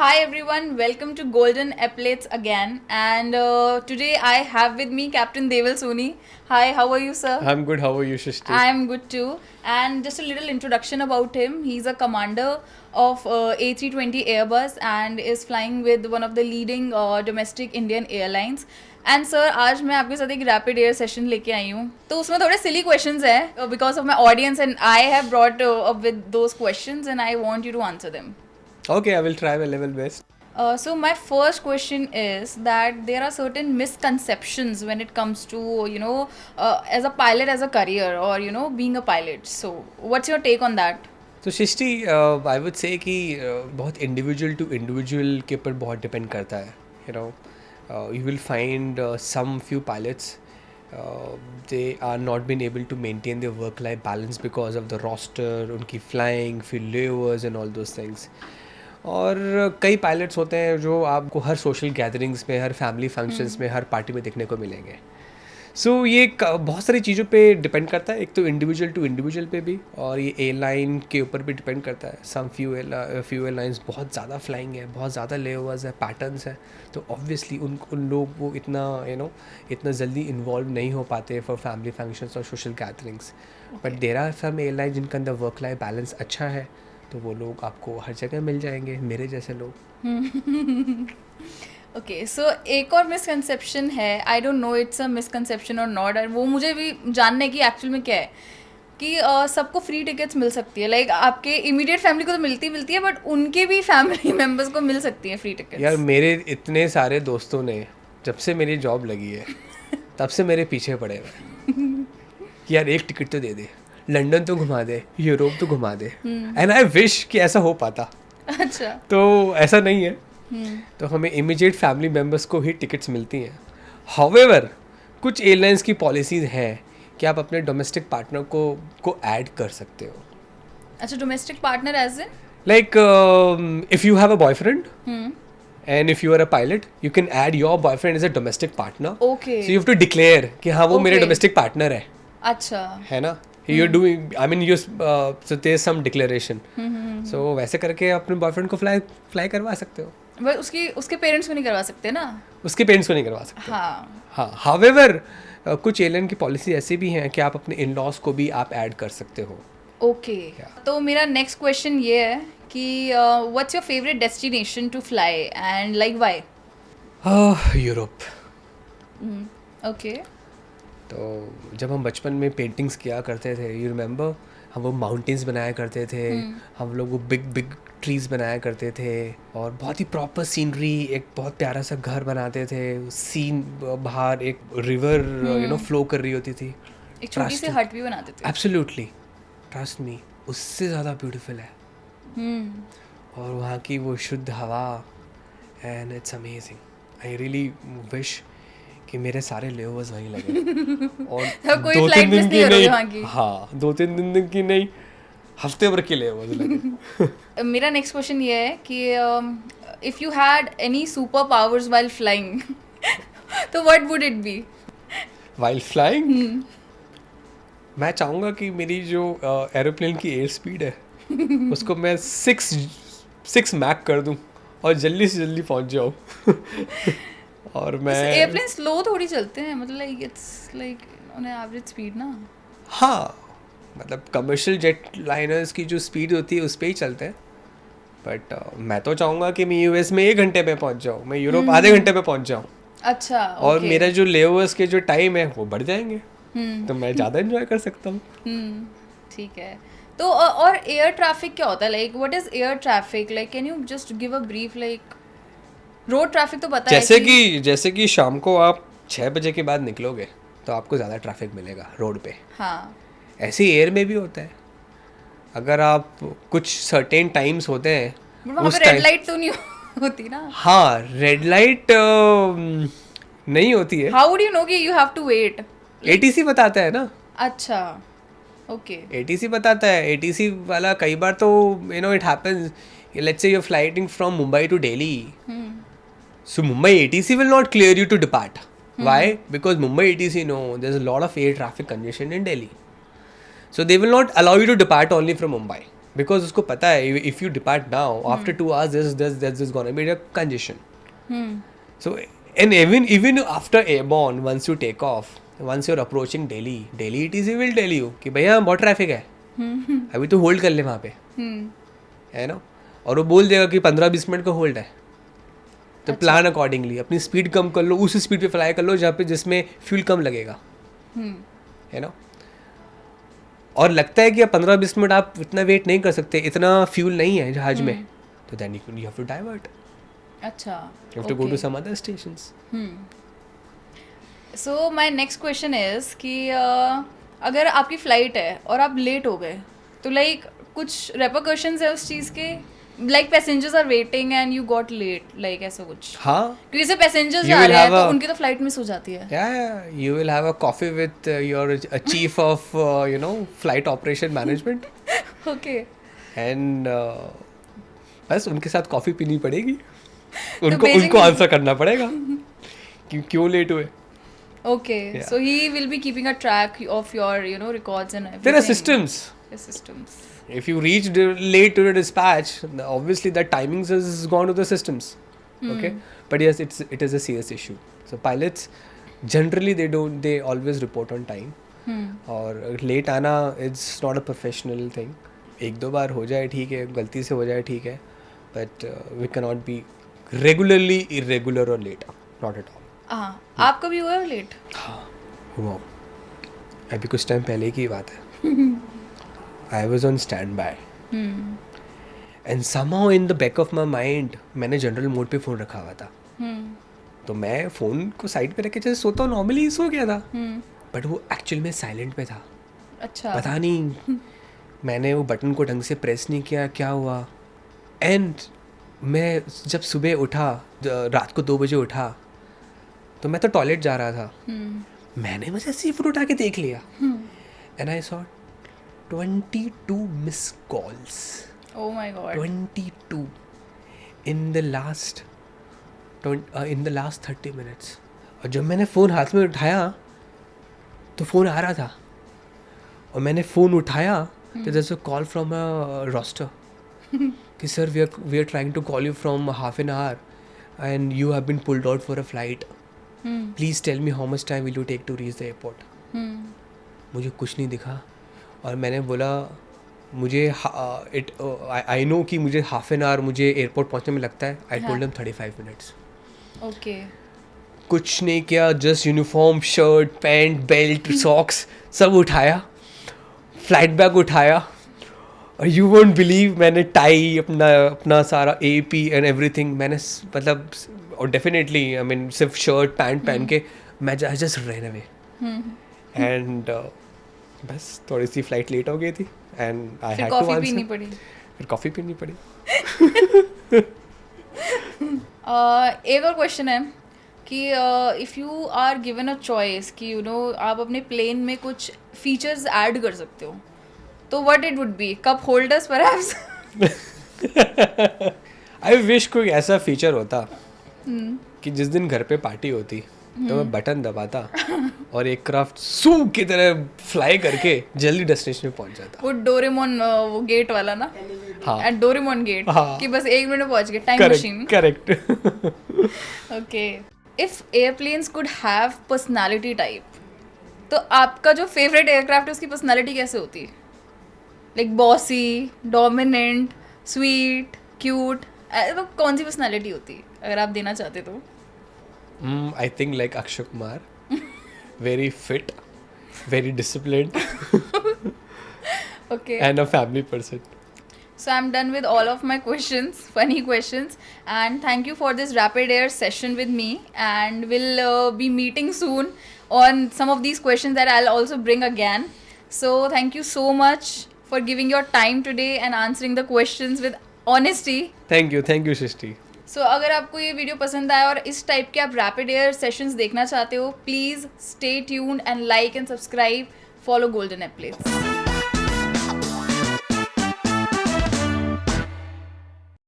hi everyone, welcome to Golden Epaulets again. And today I have with me Captain Deval Soni. Hi, how are you, sir? I'm good. How are you, Shishti? I'm good too. And just a little introduction about him. He's a commander of A320 Airbus and is flying with one of the leading domestic Indian airlines. And sir आज मैं आपके साथ एक rapid air session लेके आई हूँ तो उसमें थोड़े सिली क्वेश्चंस हैं because of my audience and I have brought up with those questions and I want you to answer them. Okay, I will try my level best. So my first question is that there are certain misconceptions when it comes to as a pilot as a career or being a pilot. So what's your take on that? तो Shishti I would say कि बहुत individual to individual के ऊपर बहुत depend करता है. You will find some few pilots they are not been able to maintain their work life balance because of the roster, उनकी flying, फिर layovers and all those things. और कई pilots होते हैं जो आपको हर सोशल गैदरिंग्स में, हर फैमिली फंक्शंस में, हर पार्टी में देखने को मिलेंगे. सो ये बहुत सारी चीज़ों पे डिपेंड करता है. एक तो इंडिविजुअल टू इंडिविजुअल पे भी, और ये एयरलाइन के ऊपर भी डिपेंड करता है. सम फ्यू एयरलाइंस बहुत ज़्यादा फ्लाइंग है, बहुत ज़्यादा लेओवर्स है, पैटर्न्स है, तो ऑब्वियसली उन लोग वो इतना जल्दी इन्वॉल्व नहीं हो पाते फॉर फैमिली फंक्शंस और social gatherings. But there are some airline जिनका अंदर वर्क लाइफ बैलेंस अच्छा है, तो वो लोग आपको हर जगह मिल जाएंगे, मेरे जैसे लोग. ओके सो एक और मिसकंसेप्शन है, I don't know it's a misconception और नॉट, और वो मुझे भी जानने की एक्चुअल में क्या है कि सबको फ्री टिकट्स मिल सकती है. लाइक आपके इमीडिएट फैमिली को तो मिलती है बट उनके भी फैमिली मेम्बर्स को मिल सकती है फ्री टिकट्स. यार मेरे इतने सारे दोस्तों ने जब से मेरी जॉब लगी है तब से मेरे पीछे पड़े हुए कि यार एक टिकट तो दे दे, लंदन तो घुमा दे, यूरोप तो घुमा दे. एंड आई विश कि ऐसा हो पाता. अच्छा. तो ऐसा नहीं है. तो हमें इमीडिएट फैमिली मेम्बर्स को ही टिकट्स मिलती हैं. हाउएवर कुछ एयरलाइंस की पॉलिसीज़ हैं कि आप अपने डोमेस्टिक पार्टनर को ऐड कर सकते हो. अच्छा, domestic partner as in like if you have a boyfriend and if you are a pilot you can add your boyfriend as a domestic partner. Okay. So you have to declare कि हाँ वो मेरे domestic partner है. अच्छा. है ना. You're doing, I mean you so there's some declaration. So वैसे करके अपने बॉयफ्रेंड को फ्लाई करवा सकते हो. बट उसके पेरेंट्स को नहीं करवा सकते ना. उसके पेरेंट्स को नहीं करवा सकते. हाँ. हाउएवर कुछ एयरलाइन की पॉलिसी ऐसी भी हैं कि आप अपने इन लॉज को भी आप ऐड कर सकते हो. ओके. तो मेरा नेक्स्ट क्वेश्चन ये है कि what's your favourite destination to fly and like why? Europe. Okay. तो जब हम बचपन में पेंटिंग्स किया करते थे, यू रिमेंबर, हम वो माउंटेन्स बनाया करते थे, हम लोग वो बिग बिग ट्रीज बनाया करते थे और बहुत ही प्रॉपर सीनरी, एक बहुत प्यारा सा घर बनाते थे. सीन बाहर एक रिवर फ्लो कर रही होती थी, एक छोटी सी हट भी बनाते थे. एब्सोल्युटली, ट्रस्ट मी, उससे ज़्यादा ब्यूटीफुल है. और वहाँ की वो शुद्ध हवा, and it's amazing. I really wish कि मेरे सारे लेओवर्स वहीं लगे. और कोई फ्लाइट मिस नहीं हो रही वहाँ की. हाँ, 2-3 दिन की नहीं, हफ्ते भर के लेओवर्स लगे. मेरा नेक्स्ट क्वेश्चन ये है कि if you had any super powers while flying तो what would it be? While flying मैं चाहूँगा कि मेरी जो एरोप्लेन की एयर स्पीड है उसको मैं 6 मैक कर दूँ और जल्दी से जल्दी पहुँच जाऊँ. और मैं एयरप्लेन स्लो थोड़ी चलते हैं, मतलब like it's like on average speed ना. हाँ, मतलब कमर्शियल जेट लाइनर्स की जो स्पीड होती है उस पर ही चलते हैं. बट मैं तो चाहूँगा कि मैं यूएस में 1 घंटे में पहुँच जाऊँ, मैं यूरोप आधे घंटे में पहुँच जाऊँ. अच्छा. और मेरा जो लेओवर्स के जो टाइम है वो बढ़ जाएंगे, तो मैं ज़्यादा एंजॉय कर सकता हूँ. ठीक है. तो और एयर ट्रैफिक क्या होता है? Like what is air traffic? Like can you just give a brief? Like road traffic तो पता है जैसे कि शाम को आप 6 बजे के बाद निकलोगे तो आपको ज़्यादा ट्रैफिक मिलेगा रोड पे. हाँ. ऐसे एयर में भी होता है. अगर आप कुछ सर्टेन टाइम्स होते हैं, वहाँ पे रेड लाइट तो नहीं होती ना. हाँ, रेड लाइट नहीं होती है. हाउ वुड यू नो कि you have to wait? ATC बताता है ना. अच्छा. ओके. एटीसी बताता है. एटीसी वाला कई बार तो it happens, let's say you are flighting from Mumbai to Delhi. So Mumbai ATC will not clear you to depart. Why? Because Mumbai ATC know there's a lot of air traffic congestion in Delhi. So they will not allow you to depart only from Mumbai. Because उसको पता है if you depart now after 2 hours there's gonna be a congestion. So and even after airborne, once you take off, once you're approaching Delhi ETC will tell you कि भैया बहुत traffic है, अभी तो hold कर ले वहाँ पे, है ना, और वो बोल देगा कि 15-20 मिनट का होल्ड है. तो प्लान अकॉर्डिंगली अपनी स्पीड कम कर लो, उस स्पीड पे फ्लाई कर लो जहाँ पे जिसमें फ्यूल कम लगेगा, है ना. और लगता है कि अब 15-20 मिनट आप इतना वेट नहीं कर सकते, इतना फ्यूल नहीं है जहाज में, तो then you have to divert, अच्छा, you have to go to some other stations. So my next question is कि अगर आपकी फ्लाइट है और आप लेट हो गए तो लाइक कुछ रेपरकशंस है उस चीज़ के, like passengers are waiting and you got late, like ऐसा कुछ? हाँ, क्योंकि से पैसेंजर्स You जा will रहे हैं have तो a- उनकी तो फ्लाइट मिस हो जाती है. yeah, you will have a coffee with your chief of flight operation management, okay, and बस उनके साथ कॉफ़ी पीनी पड़ेगी, तो उनको basically- आंसर करना पड़ेगा कि क्यों लेट हुए. okay. Yeah. So he will be keeping a track of your records and everything. There are systems. There are systems. If you reached late to the dispatch, obviously that timings has gone to the systems. Okay, but yes, it is a serious issue. So pilots generally they always report on time. और late आना it's not a professional thing. एक दो बार हो जाए ठीक है, गलती से हो जाए ठीक है, but we can not be regularly irregular और लेट, नॉट एट ऑल. हाँ, आप कभी हुए हो लेट? हुआ अभी कुछ टाइम पहले की बात है. I was on stand by and somehow in the back of my mind मैंने जनरल मोड पे फ़ोन रखा हुआ था. तो मैं फ़ोन को साइड पे रख के जैसे सोता हूँ नॉर्मली सो गया था, बट वो एक्चुअल में साइलेंट पे था. अच्छा, पता नहीं मैंने वो बटन को ढंग से प्रेस नहीं किया, क्या हुआ. एंड मैं जब सुबह उठा, रात को 2 बजे उठा, तो मैं तो टॉयलेट जा रहा था. मैंने बस ऐसे ही फोन उठा के देख लिया and I saw 22 miss calls. oh my god. 22 in the last 30 minutes. और जब मैंने फ़ोन हाथ में उठाया तो फ़ोन आ रहा था, और मैंने फ़ोन उठाया तो there is a call from a roster कि sir we are trying to call you from half an hour and you have been pulled out for a flight, please tell me how much time will you take to reach the airport. मुझे कुछ नहीं दिखा, और मैंने बोला मुझे I know कि मुझे हाफ एन आवर मुझे एयरपोर्ट पहुंचने में लगता है. I told them 35 minutes. Okay, कुछ नहीं किया, just uniform, shirt, pant, belt, socks सब उठाया, फ्लाइट बैग उठाया, और यू वोंट बिलीव मैंने टाई अपना सारा AP एंड एवरीथिंग मैंने मतलब, और डेफिनेटली आई मीन सिर्फ शर्ट पैंट पहन के मैं जस्ट रन अवे. एंड बस थोड़ी सी फ्लाइट लेट हो गई थी एंड आई फिर हैड टू कॉफी पीनी आंसर. पड़ी. फिर कॉफ़ी पीनी पड़ी. एक और क्वेश्चन है कि if you are given a choice कि आप अपने प्लेन में कुछ फीचर्स ऐड कर सकते हो, तो what it would be? Cup holders perhaps? I wish कोई ऐसा फीचर होता कि जिस दिन घर पे पार्टी होती तो मैं बटन दबाता और एक क्राफ्ट सू की तरह फ्लाई करके जल्दी डेस्टिनेशन पे पहुंच जाता. वो डोरेमोन वो गेट वाला ना, हाँ, एट डोरेमोन गेट, हाँ. कि बस 1 मिनट में पहुंच गए, time machine. Correct. Okay, if airplanes could have personality type, तो आपका जो फेवरेट एयरक्राफ्ट है उसकी पर्सनालिटी कैसे होती? Like bossy, dominant, sweet, cute, तो कौन सी पर्सनालिटी होती अगर आप देना चाहते तो? I think like Akshay Kumar, very fit, very disciplined, Okay. and a family person. So I'm done with all of my questions, funny questions, and thank you for this rapid air session with me, and we'll be meeting soon on some of these questions that I'll also bring again. So thank you so much for giving your time today and answering the questions with honesty. Thank you, Shrishti. So अगर आपको ये video पसंद आया और इस type के आप rapid air sessions देखना चाहते हो, please stay tuned and like and subscribe. Follow golden airplanes.